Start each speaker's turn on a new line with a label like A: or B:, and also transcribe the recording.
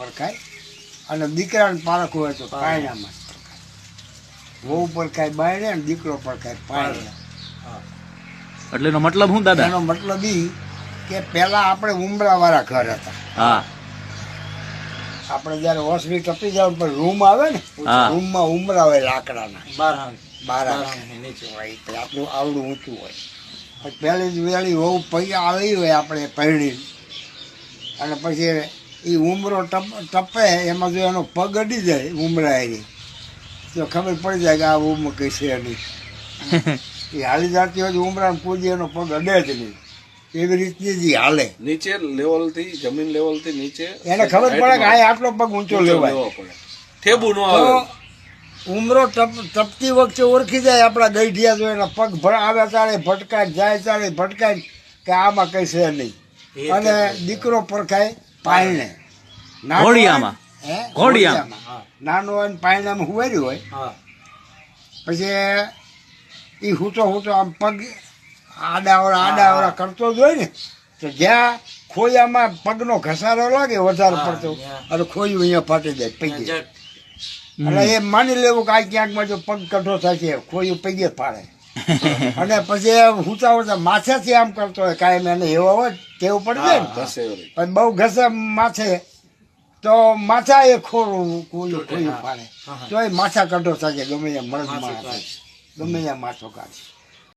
A: પરખાય અને દીકરાને પારખવું હોય તો પાયણામાં વહુ પરખાય બાયણે અને દીકરો પરખાય પાયણે.
B: એટલે એનો મતલબ શું દાદા?
A: એનો મતલબ ઈ કે પેલા આપણે ઉમરાવાળા ઘર હતા.
B: હા
A: આપણે જયારે ઓસરી ટપી જાવ પણ રૂમ આવે ને, રૂમમાં ઉમરા હોય લાકડાના, 12 આપણું આવડું ઊંચું હોય. પહેલી જ વેળી વહુ પૈયા આવી હોય આપણે પરણી, અને પછી એ ઉમરો ટપે એમાં જો એનો પગ અડી જાય ઉમરા એની તો ખબર પડી જાય કે આ ઉમર કઈ છે નહીં. એ હાલી જતી હોય ઉમરા કૂદી એનો પગ અડે જ નહીં. એવી રીતની જ હાલે
C: નીચે લેવલ થી, જમીન લેવલ થી નીચે
A: એને ખબર પડે કે આ આટલો પગ ઊંચો લેવાય.
C: ઠેબુ નો આવે.
A: ઉમરો ટપતી વખતે ઓળખી જાય આપણા ગઈઢિયા જો એના પગ આવે તારે ભટકાય, જાય તારે ભટકાય કે આમાં કઈ છે નહીં. અને દીકરો પરખાય પાયણે,
B: ઘોડિયામાં.
A: નાનો હોય ને પાયણામાં હુવાર્યું હોય. પછી એ હૂતો આમ પગ આડાવડા કરતો જ હોય ને, તો જ્યાં ખોયામાં પગનો ઘસારો લાગે વધારે પડતો, અને ખોયું અહીંયા ફાટી જાય પૈકી. એટલે એ માની લેવું કે આ ક્યાંકમાં જો પગ કઠો થશે ખોયું પૈગે ફાડે. અને પછી હુતા માથેથી આમ કરતો હોય કાયમ, એને એવો હોય ટેવ પડી જાય ને, પણ બહુ ઘસે માથે તો માથા એ ખોયું ફાડે તો એ માથા કઠો થશે ગમે ત્યાં મળદ માથે ગમે ત્યાં માથો કાઢે.